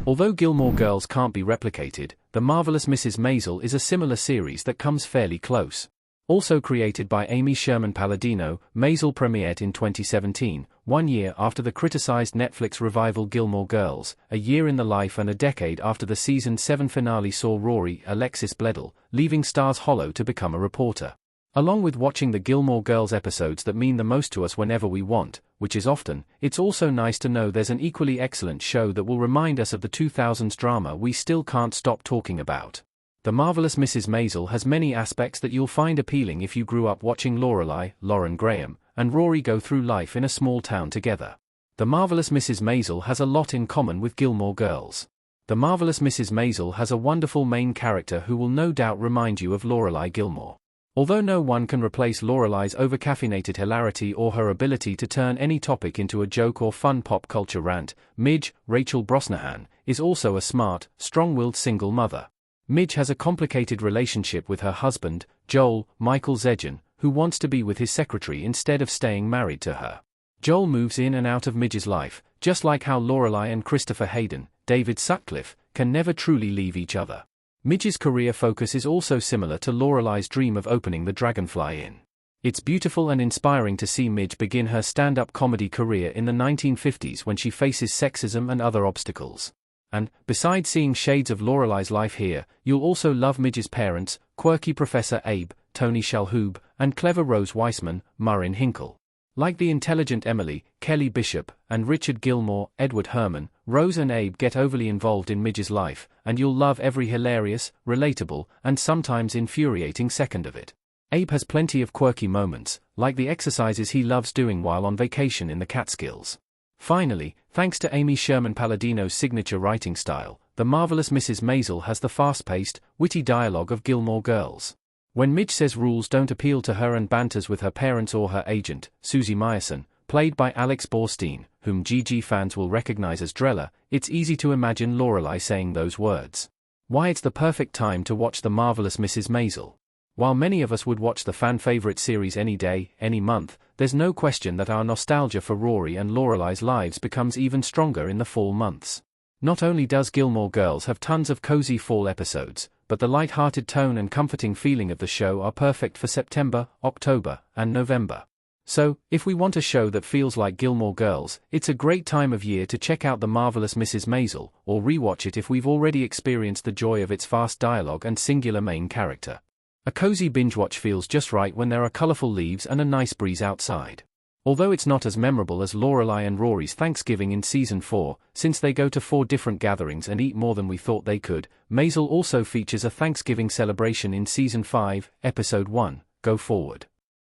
Although Gilmore Girls can't be replicated, The Marvelous Mrs. Maisel is a similar series that comes fairly close. Also created by Amy Sherman Palladino, Maisel premiered in 2017, 1 year after the criticized Netflix revival Gilmore Girls, a year in the life and a decade after the season 7 finale saw Rory, Alexis Bledel, leaving Stars Hollow to become a reporter. Along with watching the Gilmore Girls episodes that mean the most to us whenever we want, which is often, it's also nice to know there's an equally excellent show that will remind us of the 2000s drama we still can't stop talking about. The Marvelous Mrs. Maisel has many aspects that you'll find appealing if you grew up watching Lorelai, Lauren Graham, and Rory go through life in a small town together. The Marvelous Mrs. Maisel has a lot in common with Gilmore Girls. The Marvelous Mrs. Maisel has a wonderful main character who will no doubt remind you of Lorelai Gilmore. Although no one can replace Lorelai's overcaffeinated hilarity or her ability to turn any topic into a joke or fun pop culture rant, Midge, Rachel Brosnahan, is also a smart, strong-willed single mother. Midge has a complicated relationship with her husband, Joel, Michael Zejan, who wants to be with his secretary instead of staying married to her. Joel moves in and out of Midge's life, just like how Lorelai and Christopher Hayden, David Sutcliffe, can never truly leave each other. Midge's career focus is also similar to Lorelai's dream of opening the Dragonfly Inn. It's beautiful and inspiring to see Midge begin her stand-up comedy career in the 1950s when she faces sexism and other obstacles. And, besides seeing shades of Lorelai's life here, you'll also love Midge's parents, quirky Professor Abe, Tony Shalhoub, and clever Rose Weissman, Marin Hinkle. Like the intelligent Emily, Kelly Bishop, and Richard Gilmore, Edward Herman, Rose and Abe get overly involved in Midge's life, and you'll love every hilarious, relatable, and sometimes infuriating second of it. Abe has plenty of quirky moments, like the exercises he loves doing while on vacation in the Catskills. Finally, thanks to Amy Sherman Palladino's signature writing style, The Marvelous Mrs. Maisel has the fast-paced, witty dialogue of Gilmore Girls. When Midge says rules don't appeal to her and banters with her parents or her agent, Susie Meyerson, played by Alex Borstein, whom GG fans will recognize as Drella, it's easy to imagine Lorelai saying those words. Why it's the perfect time to watch The Marvelous Mrs. Maisel. While many of us would watch the fan-favorite series any day, any month, there's no question that our nostalgia for Rory and Lorelai's lives becomes even stronger in the fall months. Not only does Gilmore Girls have tons of cozy fall episodes, but the light-hearted tone and comforting feeling of the show are perfect for September, October, and November. So, if we want a show that feels like Gilmore Girls, it's a great time of year to check out The Marvelous Mrs. Maisel, or rewatch it if we've already experienced the joy of its fast dialogue and singular main character. A cozy binge-watch feels just right when there are colorful leaves and a nice breeze outside. Although it's not as memorable as Lorelai and Rory's Thanksgiving in Season 4, since they go to 4 different gatherings and eat more than we thought they could, Maisel also features a Thanksgiving celebration in Season 5, Episode 1, Go Forward.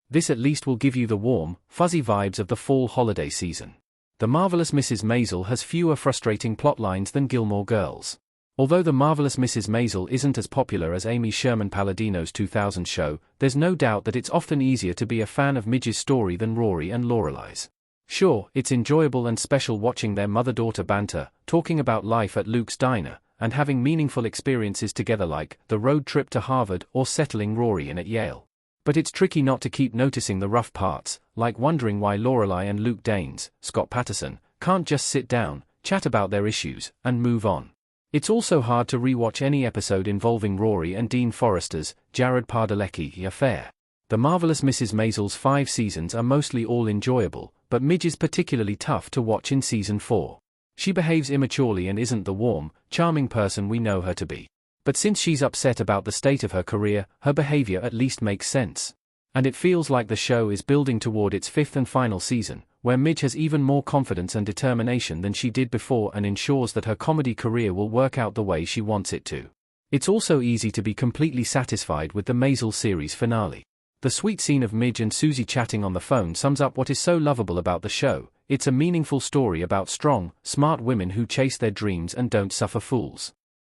This at least will give you the warm, fuzzy vibes of the fall holiday season. The Marvelous Mrs. Maisel has fewer frustrating plot lines than Gilmore Girls. Although The Marvelous Mrs. Maisel isn't as popular as Amy Sherman Palladino's 2000 show, there's no doubt that it's often easier to be a fan of Midge's story than Rory and Lorelai's. Sure, it's enjoyable and special watching their mother-daughter banter, talking about life at Luke's diner, and having meaningful experiences together like the road trip to Harvard or settling Rory in at Yale. But it's tricky not to keep noticing the rough parts, like wondering why Lorelai and Luke Danes, Scott Patterson, can't just sit down, chat about their issues, and move on. It's also hard to rewatch any episode involving Rory and Dean Forrester's Jared Padalecki affair. The Marvelous Mrs. Maisel's 5 seasons are mostly all enjoyable, but Midge is particularly tough to watch in Season 4. She behaves immaturely and isn't the warm, charming person we know her to be. But since she's upset about the state of her career, her behavior at least makes sense. And it feels like the show is building toward its 5th and final season, where Midge has even more confidence and determination than she did before and ensures that her comedy career will work out the way she wants it to. It's also easy to be completely satisfied with the Maisel series finale. The sweet scene of Midge and Susie chatting on the phone sums up what is so lovable about the show. It's a meaningful story about strong, smart women who chase their dreams and don't suffer fools.